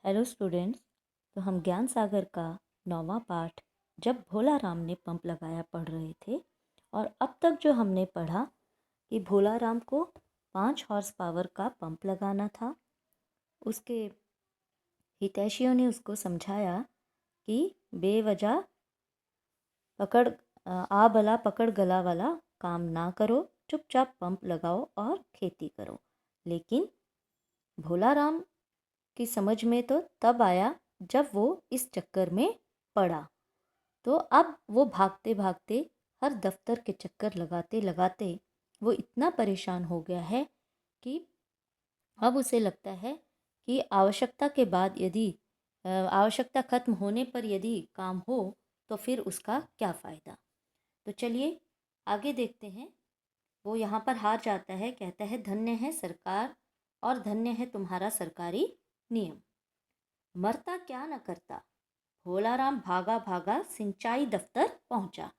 Hello students. तो हम ज्ञान सागर का 9वां पाठ जब भोला राम ने पंप लगाया पढ़ रहे थे। और अब तक जो हमने पढ़ा कि भोला राम को 5 हॉर्स पावर का पंप लगाना था। उसके हितैषियों ने उसको समझाया कि बेवजह पकड़ आ बला पकड़ गला वाला काम ना करो, चुपचाप पंप लगाओ और खेती करो। लेकिन भोला राम की समझ में तो तब आया जब वो इस चक्कर में पड़ा। तो अब वो भागते भागते हर दफ्तर के चक्कर लगाते लगाते वो इतना परेशान हो गया है कि अब उसे लगता है कि आवश्यकता के बाद यदि आवश्यकता खत्म होने पर यदि काम हो तो फिर उसका क्या फ़ायदा। तो चलिए आगे देखते हैं। वो यहाँ पर हार जाता है, कहता है धन्य है सरकार और धन्य है तुम्हारा सरकारी नियम। मरता क्या न करता। भोलाराम भागा भागा सिंचाई दफ्तर पहुंचा।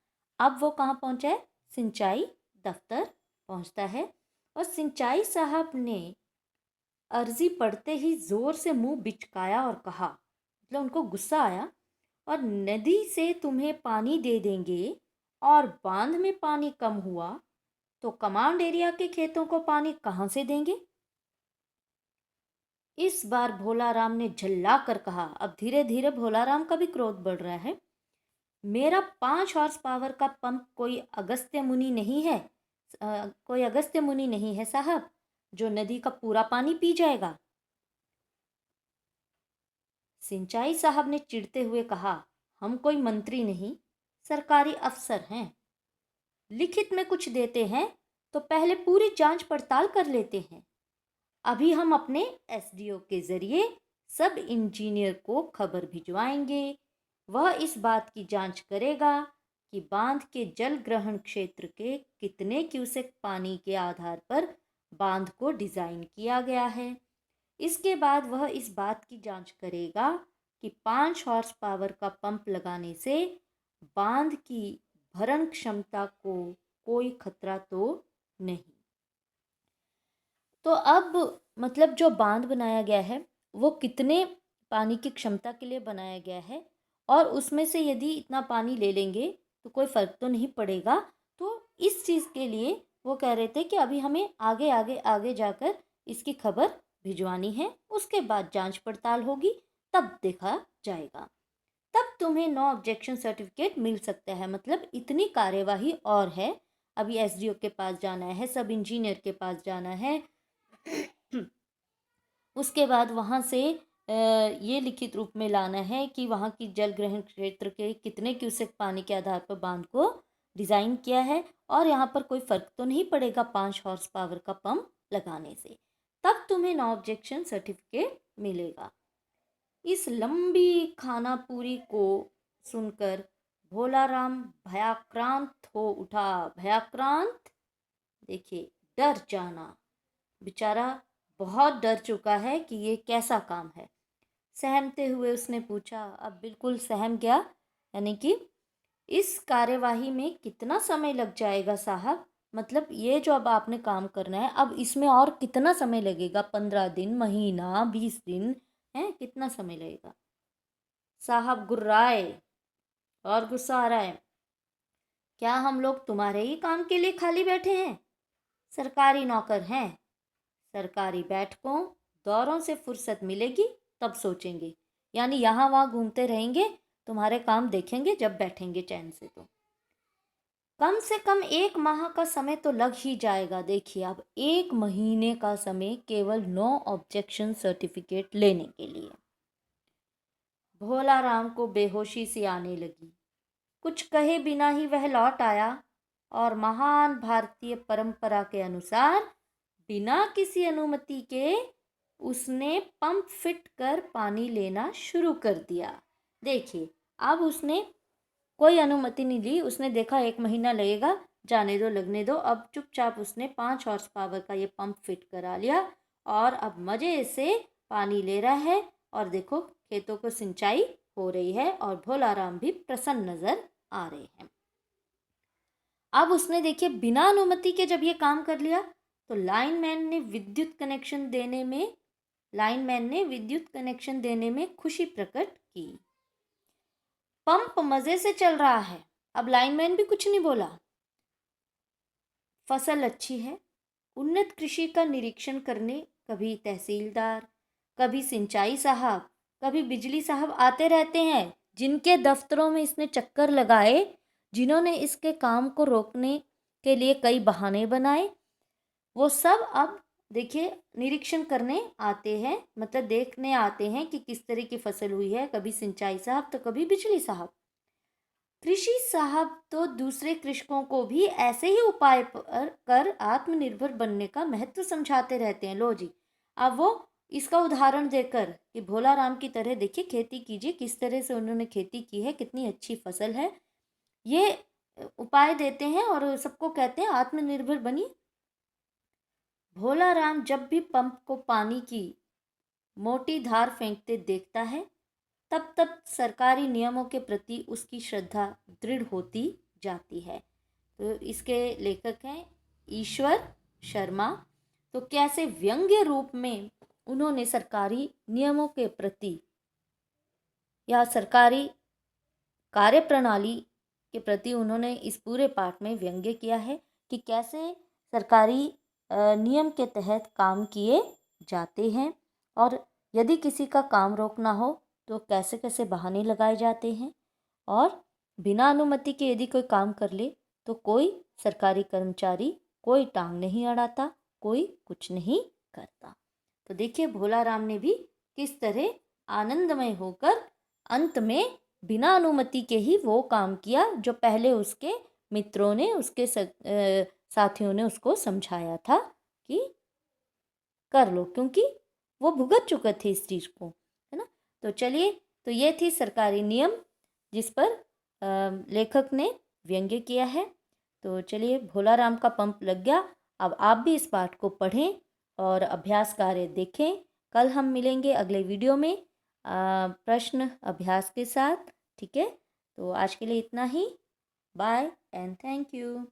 अब वो कहाँ पहुंचा है? सिंचाई दफ्तर पहुंचता है। और सिंचाई साहब ने अर्जी पढ़ते ही जोर से मुंह बिचकाया और कहा, मतलब उनको गुस्सा आया, और नदी से तुम्हें पानी दे देंगे और बांध में पानी कम हुआ तो कमांड एरिया के खेतों को पानी कहाँ से देंगे। इस बार भोलाराम ने झल्ला कर कहा। अब धीरे धीरे भोलाराम का भी क्रोध बढ़ रहा है। मेरा 5 हॉर्स पावर का पंप कोई अगस्त्य मुनि नहीं है। कोई अगस्त्य मुनि नहीं है साहब जो नदी का पूरा पानी पी जाएगा। सिंचाई साहब ने चिढ़ते हुए कहा, हम कोई मंत्री नहीं, सरकारी अफसर हैं। लिखित में कुछ देते हैं तो पहले पूरी जांच पड़ताल कर लेते हैं। अभी हम अपने एसडीओ के जरिए सब इंजीनियर को खबर भिजवाएंगे। वह इस बात की जांच करेगा कि बांध के जल ग्रहण क्षेत्र के कितने क्यूसेक पानी के आधार पर बांध को डिजाइन किया गया है। इसके बाद वह इस बात की जांच करेगा कि 5 हॉर्स पावर का पंप लगाने से बांध की भरण क्षमता को कोई खतरा तो नहीं। तो अब मतलब जो बांध बनाया गया है वो कितने पानी की क्षमता के लिए बनाया गया है, और उसमें से यदि इतना पानी ले लेंगे तो कोई फ़र्क तो नहीं पड़ेगा। तो इस चीज़ के लिए वो कह रहे थे कि अभी हमें आगे आगे आगे जाकर इसकी खबर भिजवानी है, उसके बाद जांच पड़ताल होगी, तब देखा जाएगा। तब तुम्हें नो ऑब्जेक्शन सर्टिफिकेट मिल सकता है। मतलब इतनी कार्यवाही और है। अभी एसडीओ के पास जाना है, सब इंजीनियर के पास जाना है। उसके बाद वहाँ से ये लिखित रूप में लाना है कि वहाँ की जल ग्रहण क्षेत्र के कितने क्यूसेक पानी के आधार पर बांध को डिज़ाइन किया है, और यहाँ पर कोई फ़र्क तो नहीं पड़ेगा 5 हॉर्स पावर का पंप लगाने से। तब तुम्हें नो ऑब्जेक्शन सर्टिफिकेट मिलेगा। इस लंबी खानापुरी को सुनकर भोलाराम भयाक्रांत हो उठा। भयाक्रांत, देखिए डर जाना। बेचारा बहुत डर चुका है कि ये कैसा काम है। सहमते हुए उसने पूछा। अब बिल्कुल सहम गया, यानी कि इस कार्यवाही में कितना समय लग जाएगा साहब? मतलब ये जो अब आपने काम करना है, अब इसमें और कितना समय लगेगा? 15 दिन, महीना, 20 दिन है? कितना समय लगेगा? साहब गुर्राए और गुस्सा आ रहा है। क्या हम लोग तुम्हारे ही काम के लिए खाली बैठे हैं? सरकारी नौकर हैं। सरकारी बैठकों दौरों से फुर्सत मिलेगी तब सोचेंगे, यानी यहाँ वहाँ घूमते रहेंगे, तुम्हारे काम देखेंगे जब बैठेंगे चैन से। तो कम से कम 1 माह का समय तो लग ही जाएगा। देखिए अब 1 महीने का समय केवल नो ऑब्जेक्शन सर्टिफिकेट लेने के लिए। भोला राम को बेहोशी सी आने लगी। कुछ कहे बिना ही वह लौट आया और महान भारतीय परंपरा के अनुसार बिना किसी अनुमति के उसने पंप फिट कर पानी लेना शुरू कर दिया। देखिए अब उसने कोई अनुमति नहीं ली। उसने देखा 1 महीना लगेगा, जाने दो, लगने दो। अब चुपचाप उसने 5 हॉर्स पावर का ये पंप फिट करा लिया और अब मज़े से पानी ले रहा है। और देखो खेतों को सिंचाई हो रही है और भोलाराम भी प्रसन्न नजर आ रहे हैं। अब उसने देखिए बिना अनुमति के जब ये काम कर लिया तो लाइनमैन ने विद्युत कनेक्शन देने में लाइनमैन ने विद्युत कनेक्शन देने में खुशी प्रकट की। पंप मजे से चल रहा है, अब लाइनमैन भी कुछ नहीं बोला। फसल अच्छी है। उन्नत कृषि का निरीक्षण करने कभी तहसीलदार, कभी सिंचाई साहब, कभी बिजली साहब आते रहते हैं, जिनके दफ्तरों में इसने चक्कर लगाए, जिन्होंने इसके काम को रोकने के लिए कई बहाने बनाए, वो सब अब देखिए निरीक्षण करने आते हैं, मतलब देखने आते हैं कि किस तरह की फसल हुई है। कभी सिंचाई साहब तो कभी बिजली साहब। कृषि साहब तो दूसरे कृषकों को भी ऐसे ही उपाय कर आत्मनिर्भर बनने का महत्व समझाते रहते हैं। लो जी, अब वो इसका उदाहरण देकर कि भोला राम की तरह देखिए खेती कीजिए, किस तरह से उन्होंने खेती की है, कितनी अच्छी फसल है, ये उपाय देते हैं और सबको कहते हैं आत्मनिर्भर बनिए। भोला राम जब भी पंप को पानी की मोटी धार फेंकते देखता है, तब तब सरकारी नियमों के प्रति उसकी श्रद्धा दृढ़ होती जाती है। तो इसके लेखक हैं ईश्वर शर्मा। तो कैसे व्यंग्य रूप में उन्होंने सरकारी नियमों के प्रति या सरकारी कार्यप्रणाली के प्रति उन्होंने इस पूरे पाठ में व्यंग्य किया है कि कैसे सरकारी नियम के तहत काम किए जाते हैं, और यदि किसी का काम रोकना हो तो कैसे कैसे बहाने लगाए जाते हैं, और बिना अनुमति के यदि कोई काम कर ले तो कोई सरकारी कर्मचारी कोई टांग नहीं अड़ाता, कोई कुछ नहीं करता। तो देखिए भोला राम ने भी किस तरह आनंदमय होकर अंत में बिना अनुमति के ही वो काम किया जो पहले उसके मित्रों ने, उसके साथियों ने उसको समझाया था कि कर लो, क्योंकि वो भुगत चुके थे इस चीज़ को, है ना। तो चलिए, तो ये थी सरकारी नियम जिस पर लेखक ने व्यंग्य किया है। तो चलिए, भोला राम का पंप लग गया। अब आप भी इस पाठ को पढ़ें और अभ्यास कार्य देखें। कल हम मिलेंगे अगले वीडियो में प्रश्न अभ्यास के साथ। ठीक है, तो आज के लिए इतना ही। Bye and thank you.